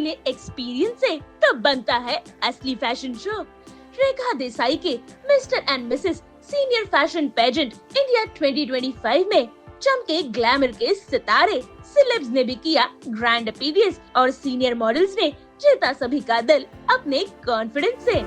मिले एक्सपीरियंस से तब बनता है असली फैशन शो। रेखा देसाई के Mr and Mrs senior fashion pageant India 2025 में चमके ग्लैमर के सितारे। सेलेब्स ने भी किया ग्रैंड अपीयरेंस और सीनियर मॉडल्स ने जीता सभी का दिल अपने कॉन्फिडेंस से।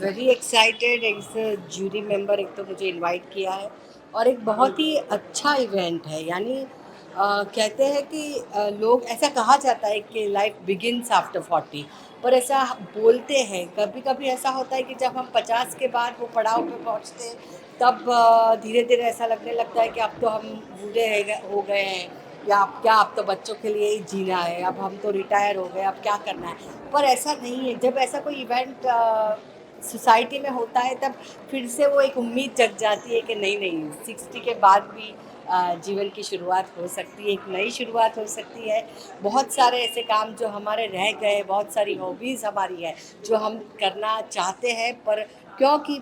Very excited. एक जूरी मेंबर एक तो मुझे इनवाइट किया है और एक बहुत ही अच्छा इवेंट है। यानी कहते हैं कि लोग ऐसा कहा जाता है कि लाइफ बिगिनस आफ्टर 40, पर ऐसा बोलते हैं। कभी कभी ऐसा होता है कि जब हम 50 के बाद वो पड़ाव पे पहुंचते हैं तब धीरे धीरे ऐसा लगने लगता है कि अब तो हम बूढ़े हो गए हैं, या अब तो बच्चों के लिए ही जीना है, अब हम तो रिटायर हो गए, अब क्या करना है। पर ऐसा नहीं है। जब ऐसा कोई इवेंट सोसाइटी में होता है तब फिर से वो एक उम्मीद जग जाती है कि नहीं 60 के बाद भी जीवन की शुरुआत हो सकती है, एक नई शुरुआत हो सकती है। बहुत सारे ऐसे काम जो हमारे रह गए, बहुत सारी हॉबीज़ हमारी है जो हम करना चाहते हैं पर क्योंकि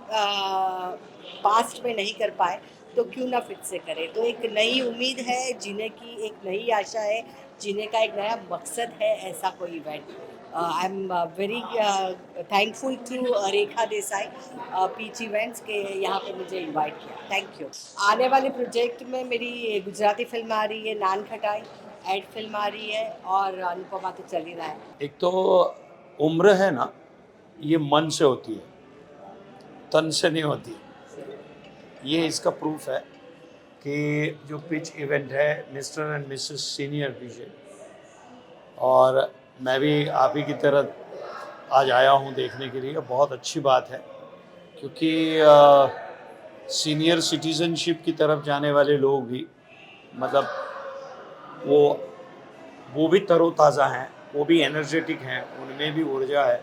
पास्ट में नहीं कर पाए, तो क्यों ना फिर से करें। तो एक नई उम्मीद है जीने की, एक नई आशा है जीने का, एक नया मकसद है ऐसा कोई event. I am very thankful to Rekha Desai peach events के यहाँ पे मुझे इनवाइट किया। Thank you. आने वाले प्रोजेक्ट में मेरी गुजराती फिल्म आ रही है नान खटाई, एड फिल्म आ रही है और अनुपमा तो चल ही रहा है। एक तो उम्र है ना, ये मन से होती है, तन से नहीं होती। ये इसका प्रूफ है कि जो पिच इवेंट है mister and Mrs senior pitch, और मैं भी आप ही की तरह आज आया हूँ देखने के लिए। बहुत अच्छी बात है क्योंकि सीनियर सिटीज़नशिप की तरफ जाने वाले लोग भी मतलब वो भी तरोताज़ा हैं, वो भी एनर्जेटिक हैं, उनमें भी ऊर्जा है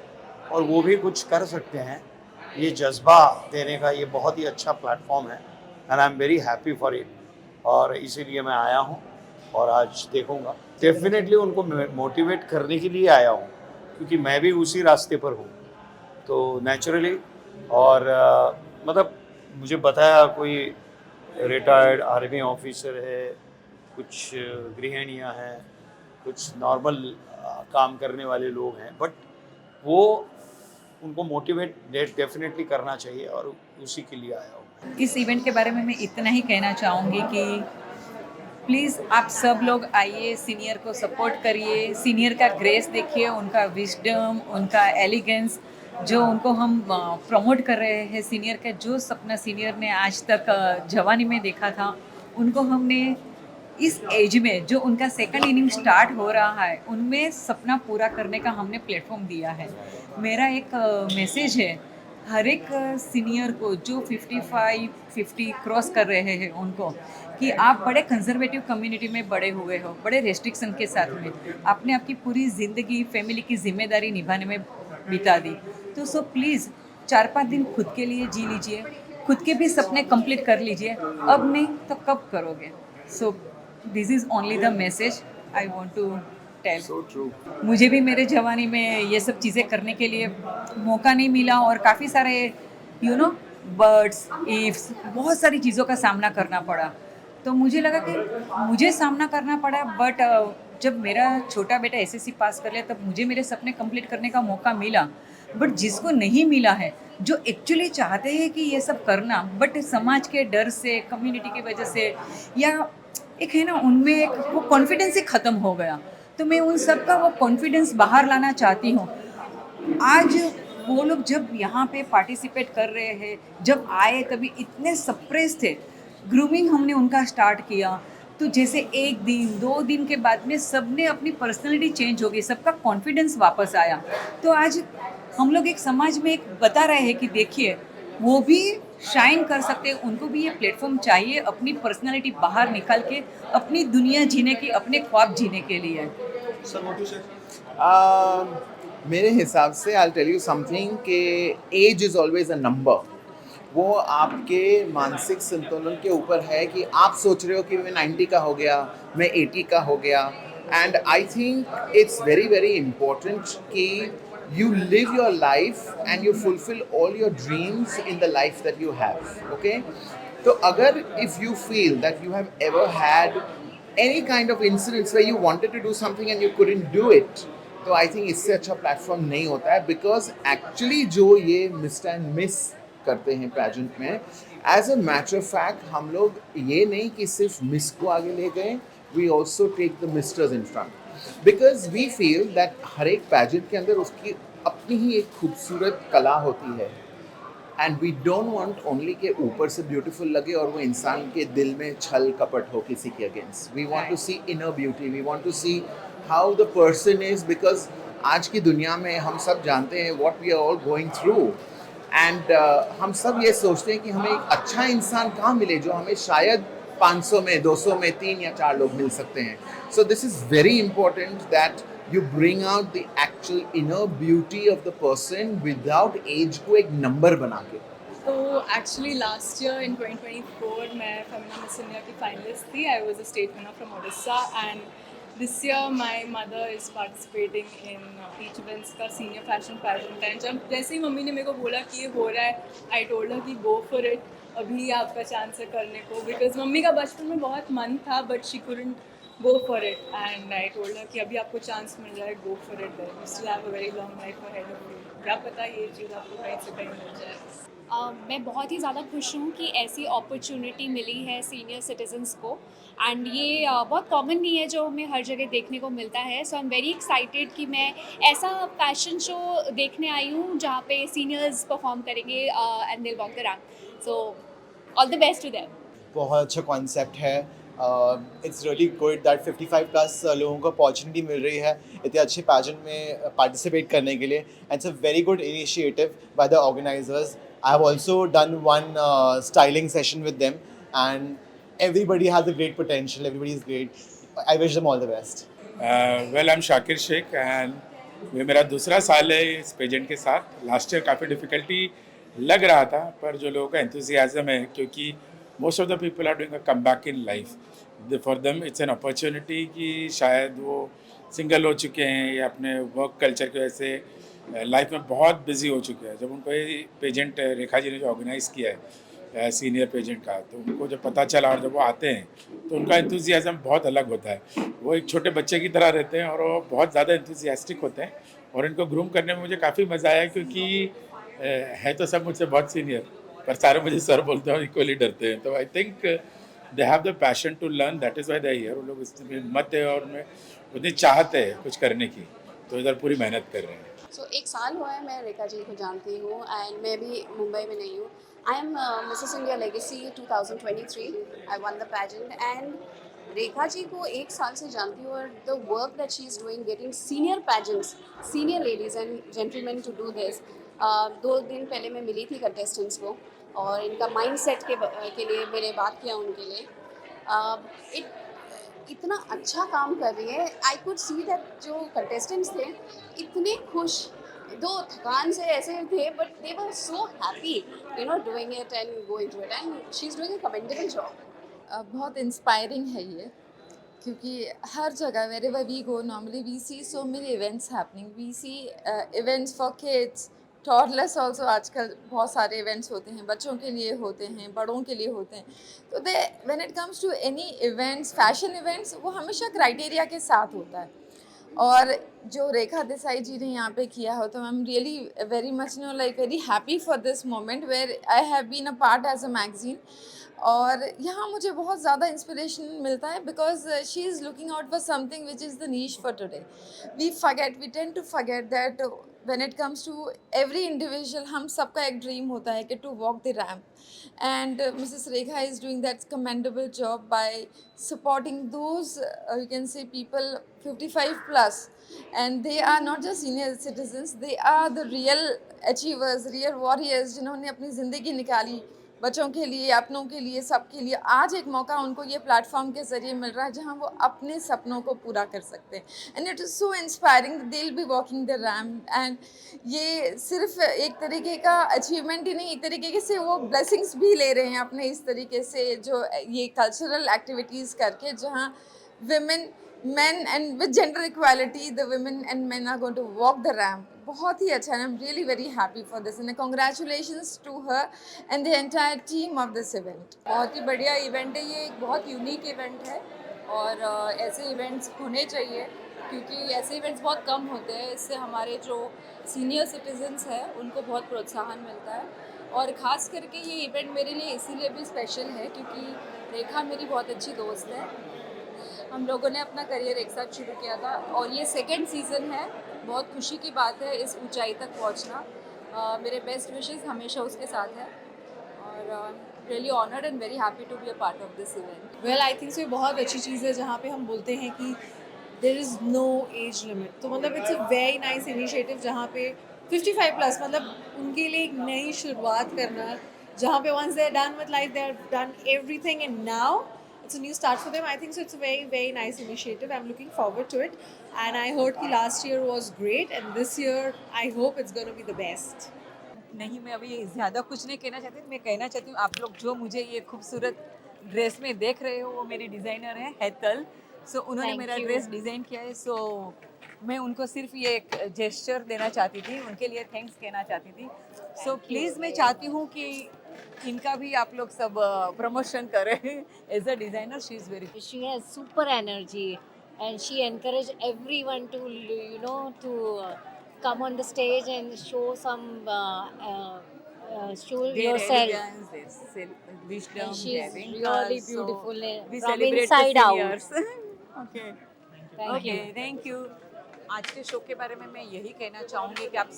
और वो भी कुछ कर सकते हैं। ये जज्बा देने का ये बहुत ही अच्छा प्लेटफॉर्म है and I am very happy for it. और इसीलिए मैं आया हूँ और आज देखूँगा। डेफिनेटली उनको मोटिवेट करने के लिए आया हूँ क्योंकि मैं भी उसी रास्ते पर हूँ, तो नेचुरली। और मतलब मुझे बताया कोई रिटायर्ड आर्मी ऑफिसर है, कुछ गृहिणियाँ हैं, कुछ नॉर्मल काम करने वाले लोग हैं, बट वो उनको मोटिवेट डेफिनेटली करना चाहिए और उसी के लिए आया हूँ। इस इवेंट के बारे में मैं इतना ही कहना चाहूँगी कि प्लीज़ आप सब लोग आइए, सीनियर को सपोर्ट करिए, सीनियर का ग्रेस देखिए, उनका विजडम, उनका एलिगेंस जो उनको हम प्रमोट कर रहे हैं। सीनियर का जो सपना सीनियर ने आज तक जवानी में देखा था, उनको हमने इस एज में जो उनका सेकंड इनिंग स्टार्ट हो रहा है उनमें सपना पूरा करने का हमने प्लेटफॉर्म दिया है। मेरा एक मैसेज है हर एक सीनियर को जो 55-50 क्रॉस कर रहे हैं उनको, कि आप बड़े कंजर्वेटिव कम्युनिटी में बड़े हुए हो, बड़े रेस्ट्रिक्शन के साथ में आपने आपकी पूरी ज़िंदगी फैमिली की जिम्मेदारी निभाने में बिता दी। तो सो प्लीज़ 4-5 दिन खुद के लिए जी लीजिए, खुद के भी सपने कंप्लीट कर लीजिए, अब नहीं तो कब करोगे? So this is only the message I want to tell. So true. मुझे भी मेरे जवानी में ये सब चीज़ें करने के लिए मौका नहीं मिला और काफ़ी सारे यू नो बर्ड्स इफ्स बहुत सारी चीज़ों का सामना करना पड़ा। तो मुझे लगा कि मुझे सामना करना पड़ा, बट जब मेरा छोटा बेटा एसएससी पास कर लिया तब मुझे मेरे सपने कंप्लीट करने का मौका मिला। बट जिसको नहीं मिला है, जो एक्चुअली चाहते हैं कि ये सब करना, बट समाज के डर से, कम्युनिटी की वजह से, या एक है ना उनमें एक वो कॉन्फिडेंस ही ख़त्म हो गया। तो मैं उन सब का वो कॉन्फिडेंस बाहर लाना चाहती हूँ। आज वो लोग जब यहाँ पे पार्टिसिपेट कर रहे हैं, जब आए तभी इतने सप्रेस थे, ग्रूमिंग हमने उनका स्टार्ट किया, तो जैसे 1 दिन 2 दिन के बाद में सब ने अपनी पर्सनैलिटी चेंज हो गई, सबका कॉन्फिडेंस वापस आया। तो आज हम लोग एक समाज में एक बता रहे हैं कि देखिए वो भी शाइन कर सकते हैं, उनको भी ये प्लेटफॉर्म चाहिए अपनी पर्सनैलिटी बाहर निकाल के अपनी दुनिया जीने की, अपने ख्वाब जीने के लिए। मेरे हिसाब से आई टेल यू समथिंग कि age is always a number. वो आपके मानसिक संतुलन के ऊपर है कि आप सोच रहे हो कि मैं 90 का हो गया, मैं 80 का हो गया। And I think it's very very important कि you live your life and you fulfill all your dreams in the life that you have, okay? So agar if you feel that you have ever had any kind of incidents where you wanted to do something and you couldn't do it, तो I think इससे अच्छा platform नहीं होता है, because actually जो ये mister and miss करते हैं पैजेंट में, as a matter of fact हम लोग ये नहीं कि सिर्फ मिस को आगे ले गए, we also take the misters in front, because we feel that हर एक पैजेंट के अंदर उसकी अपनी ही एक खूबसूरत कला होती है, and we don't want only के ऊपर से ब्यूटीफुल लगे और वो इंसान के दिल में छल कपट हो किसी के against. We want to see inner beauty, we want to see how the person is, because आज की दुनिया में हम सब जानते हैं what we are all going through, and हम सब ये सोचते हैं कि हमें एक अच्छा इंसान कहाँ मिले जो हमें शायद 500 में 200 में 3 या 4 लोग मिल सकते हैं। सो this is very important that you bring out the actual inner beauty of the person without age को एक नंबर बना के। तो एक्चुअली लास्ट ईयर इन 2024 मैं फेमिना मिस इंडिया की फाइनलिस्ट थी। I was a state winner from Odisha, and this year my mother is participating in each events का senior fashion pageant. And जब जैसे ही मम्मी ने मेरे को बोला कि ये हो रहा है, आई टोल्ड हर कि गो फॉर इट, अभी आपका चांस है करने को, बिकॉज मम्मी का बचपन में बहुत मन था but she couldn't go for it, and I told her कि अभी आपको चांस मिल रहा है, go for it, you still have a very long life ahead of you, क्या पता ये चीज़ आपको कहीं से कहीं मिल जाए। मैं बहुत ही ज़्यादा खुश हूँ कि ऐसी अपॉर्चुनिटी मिली है सीनियर सिटीजन्स को, एंड ये बहुत कॉमन नहीं है जो हमें हर जगह देखने को मिलता है। सो आई एम वेरी एक्साइटेड कि मैं ऐसा फैशन शो देखने आई हूँ जहाँ पे सीनियर्स परफॉर्म करेंगे and they walk the ramp. So all the best to them. बहुत अच्छा कॉन्सेप्ट है। It's really good that 55 plus लोगों को अपॉर्चुनिटी मिल रही है इतने अच्छे पैजेंट में पार्टिसिपेट करने के लिए, and it's a very good initiative by the organisers. I have also done one styling session with them, and everybody has a great potential, everybody is great. I wish them all the best. Well, I am Shakir Sheikh and ये मेरा दूसरा साल है इस pageant के साथ। Last year काफ़ी difficulty लग रहा था, पर जो लोगों का एंथुसियाज़म है, क्योंकि most of the people are doing a comeback in life, for them it's an opportunity कि शायद वो सिंगल हो चुके हैं या अपने वर्क कल्चर की वजह से लाइफ में बहुत बिजी हो चुके हैं। जब उनको ये पेजेंट रेखा जी ने जो ऑर्गेनाइज़ किया है सीनियर पेजेंट का, तो उनको जब पता चला और जब वो आते हैं तो उनका एंथुसियाज़म बहुत अलग होता है। वो एक छोटे बच्चे की तरह रहते हैं और वो बहुत ज़्यादा एंथुसियास्टिक होते हैं, और इनको ग्रूम करने में मुझे काफ़ी मज़ा आया, क्योंकि है तो सब मुझसे बहुत सीनियर, पर सारे मुझे सर बोलते हैं और इक्वली डरते हैं। तो I think they have the passion to learn, that is why they are here. वो लोग इसमें हिम्मत है और उनमें उतनी चाहत है कुछ करने की, तो इधर पूरी मेहनत कर रहे हैं। सो 1 साल हुआ है मैं रेखा जी को जानती हूँ, एंड मैं भी मुंबई में नहीं हूँ। I am Mrs India legacy 2023। I won the pageant, and Rekha ji को 1 साल से जानती हूँ, और the work that she is doing, getting senior pageants, senior ladies and gentleman to do this. 2 दिन पहले मैं मिली थी कंटेस्टेंट्स को, और इनका माइंड सेट के लिए मैंने बात किया उनके लिए। इतना अच्छा काम कर रही है। आई कुड सी दैट जो कंटेस्टेंट्स थे इतने खुश दो थकान से ऐसे थे, but they were so happy you know doing it and going to it, and she is doing a commendable job. बहुत इंस्पायरिंग है ये, क्योंकि हर जगह wherever we go normally we see so many events happening, we see events for kids, toddlers also. आजकल बहुत सारे events होते हैं, बच्चों के लिए होते हैं, बड़ों के लिए होते हैं। तो they when it comes to any events, fashion events, वो हमेशा क्राइटेरिया के साथ होता है। और जो रेखा देसाई जी ने यहाँ पे किया हो, तो I am really very much no like very happy for this moment where I have been a part as a magazine. और यहाँ मुझे बहुत ज़्यादा इंस्पिरेशन मिलता है, because she is looking out for something which is the niche for today. We tend to forget that when it comes to every individual, हम सबका एक ड्रीम होता है कि to walk the ramp, and Mrs. Rekha is doing that commendable job by supporting those you can say people 55 plus, and they are not just senior citizens, they are the real achievers, real warriors, जिन्होंने अपनी ज़िंदगी निकाली बच्चों के लिए, अपनों के लिए, सबके लिए। आज एक मौका उनको ये प्लेटफॉर्म के ज़रिए मिल रहा है जहाँ वो अपने सपनों को पूरा कर सकते हैं, and it is so inspiring. They will be walking the ramp, and ये सिर्फ एक तरीके का अचीवमेंट ही नहीं, एक तरीके से वो ब्लेसिंग्स भी ले रहे हैं अपने इस तरीके से, जो ये कल्चरल एक्टिविटीज़ करके, जहाँ women, men, and with gender equality, the women and men are going to walk the ramp. बहुत ही अच्छा है, I'm really very happy for this, and congratulations to her and the entire team of this event. बहुत ही बढ़िया event है ये, एक बहुत unique event है, और ऐसे इवेंट्स होने चाहिए, क्योंकि ऐसे इवेंट्स बहुत कम होते हैं। इससे हमारे जो सीनियर सिटीजन्स हैं उनको बहुत प्रोत्साहन मिलता है, और ख़ास करके ये इवेंट मेरे लिए इसीलिए भी स्पेशल है क्योंकि रेखा मेरी बहुत अच्छी दोस्त है। हम लोगों ने अपना करियर एक साथ शुरू किया था, और ये सेकंड सीज़न है। बहुत खुशी की बात है इस ऊंचाई तक पहुंचना। मेरे बेस्ट विशेस हमेशा उसके साथ है, और really honoured and very happy to be a part of this event. Well I think so ये बहुत अच्छी चीज़ है जहाँ पे हम बोलते हैं कि there is no age limit. तो मतलब it's a very nice initiative जहाँ पे 55 प्लस मतलब उनके लिए एक नई शुरुआत करना, जहाँ पे once they are done with life, they are done everything, and now it's a new start for them. I think so it's a very, very nice initiative. I'm looking forward to it, and I heard कि last year was great, and this year I hope it's going to be the best. नहीं, मैं अभी ज़्यादा कुछ नहीं कहना चाहती। मैं कहना चाहती हूँ, आप लोग जो मुझे ये खूबसूरत ड्रेस में देख रहे हो, वो मेरी डिज़ाइनर है हेतल। सो उन्होंने मेरा ड्रेस डिज़ाइन किया है। सो मैं उनको सिर्फ ये एक जेस्चर देना चाहती थी, उनके लिए थैंक्स कहना चाहती थी। सो प्लीज़ मैं चाहती हूँ कि इनका भी आप लोग सब प्रमोशन करें। As a designer she is very, she has super energy, and she encouraged everyone to to come on the stage and show some show yourself. wisdom, And she's having really us, beautiful we from celebrate inside the out. seniors. Okay. Thank you. Thank you. आज के show के बारे में मैं यही कहना चाहूँगी कि आप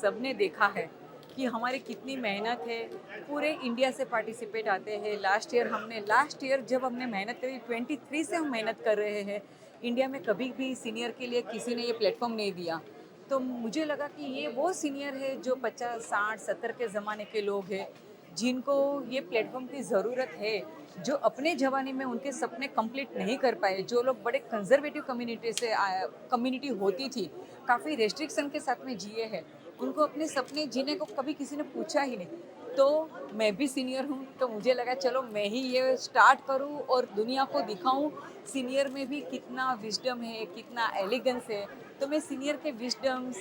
सबने देखा है कि हमारी कितनी मेहनत है। पूरे इंडिया से पार्टिसिपेट आते हैं। लास्ट ईयर जब हमने मेहनत करी, 23 से हम मेहनत कर रहे हैं। इंडिया में कभी भी सीनियर के लिए किसी ने ये प्लेटफॉर्म नहीं दिया, तो मुझे लगा कि ये वो सीनियर है जो 50, 60, 70 के ज़माने के लोग हैं, जिनको ये प्लेटफॉर्म की ज़रूरत है, जो अपने ज़माने में उनके सपने कंप्लीट नहीं कर पाए, जो लोग बड़े कंजर्वेटिव कम्युनिटी होती थी, काफ़ी रेस्ट्रिक्शन के साथ में जिए हैं, उनको अपने सपने जीने को कभी किसी ने पूछा ही नहीं। तो मैं भी सीनियर हूँ, तो मुझे लगा चलो मैं ही ये स्टार्ट करूँ और दुनिया को दिखाऊँ सीनियर में भी कितना विजडम है, कितना एलिगेंस है। तो मैं सीनियर के विजडम्स,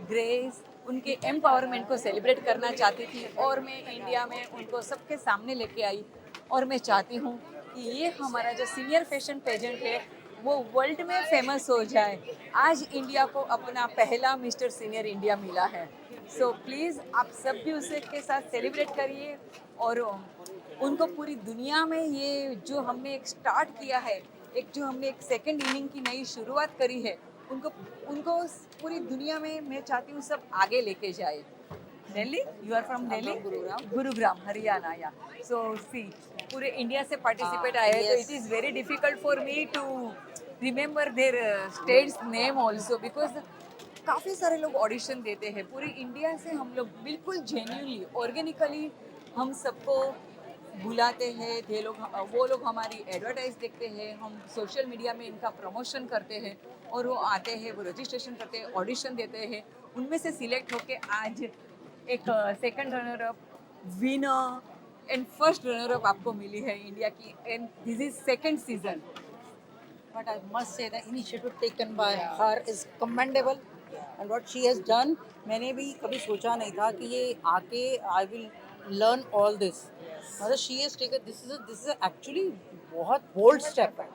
ग्रेस, उनके एम्पावरमेंट को सेलिब्रेट करना चाहती थी, और मैं इंडिया में उनको सबके सामने लेके आई। और मैं चाहती हूँ कि ये हमारा जो सीनियर फैशन पेजेंट है वो वर्ल्ड में फेमस हो जाए। आज इंडिया को अपना पहला मिस्टर सीनियर इंडिया मिला है। सो प्लीज़ आप सब भी उसे के साथ सेलिब्रेट करिए, और उनको पूरी दुनिया में ये जो हमने एक स्टार्ट किया है, जो हमने एक सेकेंड इनिंग की नई शुरुआत करी है, उनको पूरी दुनिया में मैं चाहती हूँ सब आगे लेके जाए। Delhi, you are from Delhi? Gurugram, Haryana. या सो सी, पूरे इंडिया से पार्टिसिपेट आए हैं, तो it is very difficult for me to remember their states name also, because काफ़ी सारे लोग ऑडिशन देते हैं। पूरी इंडिया से हम लोग बिल्कुल जेन्युइनली, ऑर्गेनिकली हम सबको बुलाते हैं। वो लोग हमारी एडवर्टाइज देखते हैं, हम सोशल मीडिया में इनका प्रमोशन करते हैं, और वो आते हैं, वो रजिस्ट्रेशन करते हैं, ऑडिशन देते हैं, उनमें से सिलेक्ट होके आज एक second runner up, winner and first runner up आपको मिली है इंडिया की, and this is second season. But I must say the initiative taken by her is commendable, and what she has done, मैंने भी कभी सोचा नहीं था कि ये आके I will learn all this. मतलब she has taken this is actually बहुत bold step है,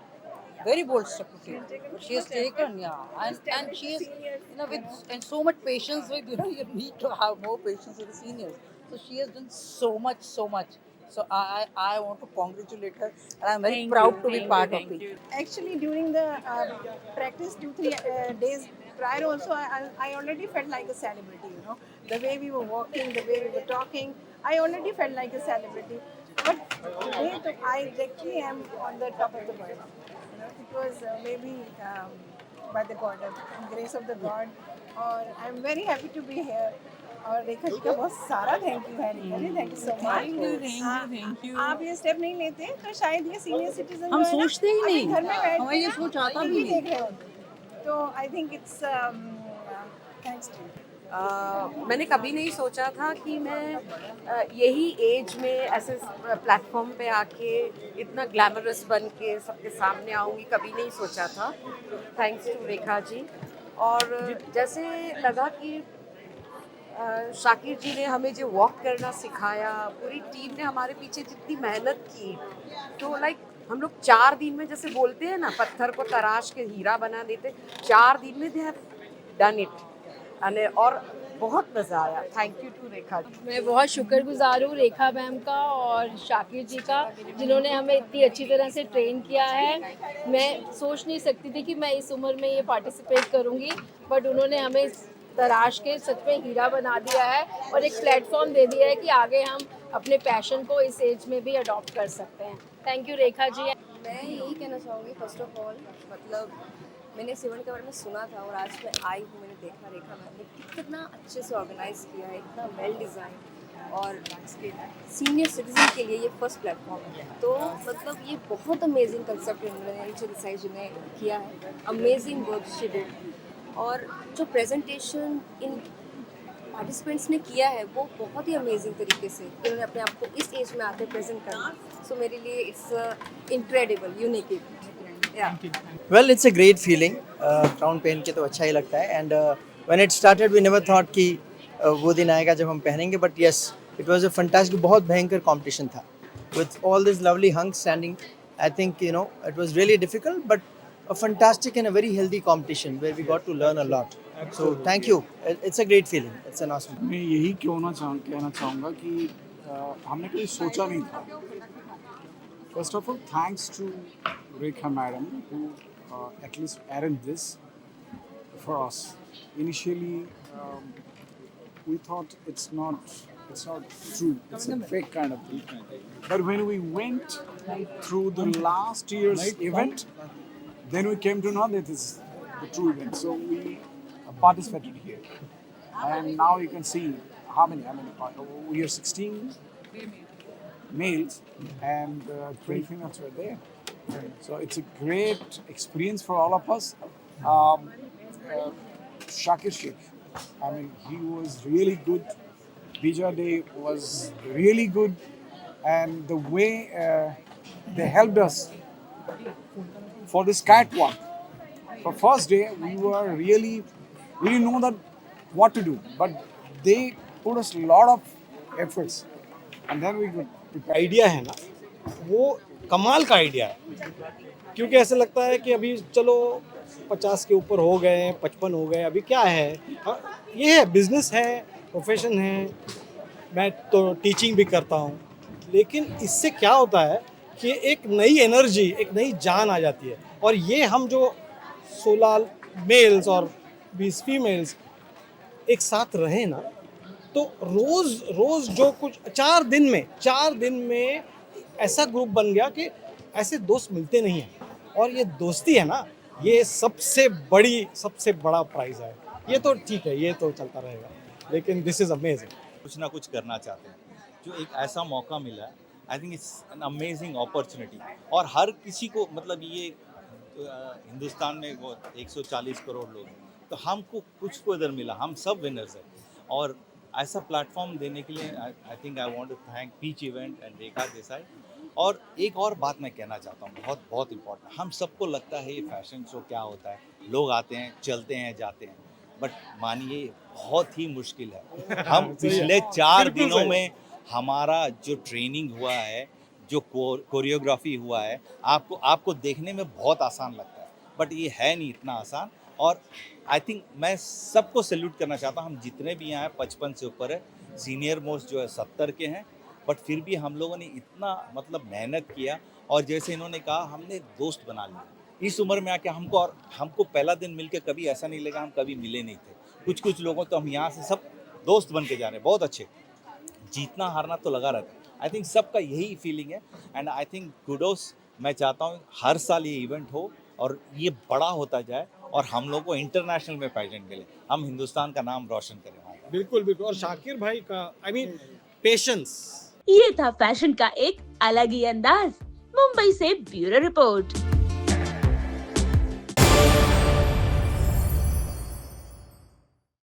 very bold step to take. But she has taken, yeah, and she is, you know, with and so much patience with, you know, you need to have more patience with the seniors. So she has done so much. So I want to congratulate her, and I'm very proud to be part of it. Actually, during the practice 2-3 days prior also, I already felt like a celebrity, you know. The way we were walking, the way we were talking, I already felt like a celebrity. But today, I actually am on the top of the world. You know, it was maybe by the God, grace of the God. और I'm very happy to be here. और रेखा जी का बहुत सारा thank you है. Rekha ji, thank you so much. Thank you. आप ये step नहीं लेते तो शायद ये सीनियर सिटीजन हम सोचते ही नहीं, घर में बैठ हमें ये सोच आता भी नहीं. देख रहे होते. तो I think it's thanks to. मैंने कभी नहीं सोचा था कि मैं यही एज में ऐसे प्लेटफॉर्म पे आके इतना ग्लैमरस बन के सबके सामने आऊँगी, कभी नहीं सोचा था. Thanks to Rekha ji. और जैसे लगा कि शाकिर जी ने हमें जो वॉक करना सिखाया, पूरी टीम ने हमारे पीछे जितनी मेहनत की, तो लाइक हम लोग 4 दिन में, जैसे बोलते हैं ना, पत्थर को तराश के हीरा बना देते, 4 दिन में दे हैव डन इट. और बहुत मज़ा आया. Thank you to Rekha ji. मैं बहुत शुक्रगुजार हूँ रेखा मैम का और शाकिर जी का, जिन्होंने हमें इतनी अच्छी तरह से ट्रेन किया है. मैं सोच नहीं सकती थी कि मैं इस उम्र में ये पार्टिसिपेट करूँगी, बट उन्होंने हमें तराश के सच में हीरा बना दिया है और एक प्लेटफॉर्म दे दिया है कि आगे हम अपने पैशन को इस एज में भी अडॉप्ट कर सकते हैं. Thank you Rekha ji. मैं यही कहना चाहूँगी, फर्स्ट ऑफ ऑल मतलब मैंने इस इवेंट के बारे में सुना था और आज मैं आई हूँ, मैंने देखा रेखा मैम ने कितना अच्छे से ऑर्गेनाइज़ किया है, इतना वेल डिज़ाइन. और सीनियर सिटीजन के लिए ये फर्स्ट प्लेटफॉर्म है, तो मतलब ये बहुत अमेजिंग कंसेप्ट इन्होंने देसाई जी ने किया है. Amazing work she did. और जो प्रेजेंटेशन इन पार्टिसिपेंट्स ने किया है वो बहुत ही अमेजिंग तरीके से इन्होंने अपने आप को इस एज में आकर प्रेजेंट करना. सो मेरे लिए it's incredible, unique. Well, it's a great feeling. Crown पहन के तो अच्छा ही लगता है. And when it started we never thought कि वो दिन आएगा जब हम पहनेंगे, but yes, it was a fantastic, बहुत भयंकर कंपटीशन था with all this lovely hunks standing. I think you know it was really difficult, but a fantastic and a very healthy competition where we got to learn a lot. So thank you. It's a great feeling. It's an awesome. मैं यही कहना चाहूँगा कि हमने कभी सोचा नहीं था. First of all, thanks to Rekha madam who at least arranged this for us. Initially, we thought it's not true. It's a fake kind of thing. But when we went through the last year's event, then we came to know that this is the true event. So we participated here. And now you can see how many we are 16 males and 20 females were there. So it's a great experience for all of us. Shakir Sheikh, I mean, he was really good. Bija Day was really good. And the way they helped us for this catwalk. For first day, we didn't know that what to do, but they put us a lot of efforts, and then we could. Idea है ना, वो कमाल का idea है, क्योंकि ऐसा लगता है कि अभी चलो 50 के ऊपर हो गए, 55 हो गए, अभी क्या है, ये है, बिजनेस है, प्रोफेशन है, मैं तो टीचिंग भी करता हूँ, लेकिन इससे क्या होता है कि एक नई एनर्जी, एक नई जान आ जाती है. और ये हम जो 16 मेल्स और 20 फीमेल्स एक साथ रहे ना, तो रोज़ जो कुछ 4 दिन में ऐसा ग्रुप बन गया कि ऐसे दोस्त मिलते नहीं हैं. और ये दोस्ती है ना, ये सबसे बड़ा प्राइज़ है. ये तो ठीक है, ये तो चलता रहेगा, लेकिन दिस इज़ अमेजिंग. कुछ ना कुछ करना चाहते हैं, जो एक ऐसा मौका मिला है, आई think it's an amazing opportunity. और हर किसी को, मतलब ये हिंदुस्तान में 140 करोड़ लोग हैं, तो तो हमको कुछ को इधर मिला, हम सब विनर्स हैं। और ऐसा प्लेटफॉर्म देने के लिए I think I want to thank peach event and Rekha Desai. और एक और बात मैं कहना चाहता हूँ, बहुत बहुत इम्पोर्टेंट। हम सबको लगता है ये फैशन शो क्या होता है, लोग आते हैं, चलते हैं, जाते हैं, बट मानिए बहुत ही मुश्किल है। हम पिछले 4 दिनों में हमारा जो ट्रेनिंग हुआ है, जो कोरियोग्राफी हुआ है, आपको देखने में बहुत आसान लगता है, बट ये है नहीं इतना आसान। और आई थिंक मैं सबको सैल्यूट करना चाहता हूँ। हम जितने भी यहाँ हैं 55 से ऊपर है, सीनियर मोस्ट जो है 70 के हैं, बट फिर भी हम लोगों ने इतना मतलब मेहनत किया। और जैसे इन्होंने कहा, हमने दोस्त बना लिया इस उम्र में आके। हमको पहला दिन मिलके कभी ऐसा नहीं लगा हम कभी मिले नहीं थे। कुछ लोगों तो हम यहाँ से सब दोस्त बन के जा रहे हैं, बहुत अच्छे। जीतना हारना तो लगा रहता है। आई थिंक सबका यही फीलिंग है एंड आई थिंक कुडोस। मैं चाहता हूँ हर साल ये इवेंट हो और ये बड़ा होता जाए और हम लोग को इंटरनेशनल में पेजेंट मिले, हम हिंदुस्तान का नाम रोशन करें। बिल्कुल बिल्कुल। और शाकिर भाई का आई मीन पेशेंस। ये था फैशन का एक अलग ही अंदाज। मुंबई से ब्यूरो रिपोर्ट।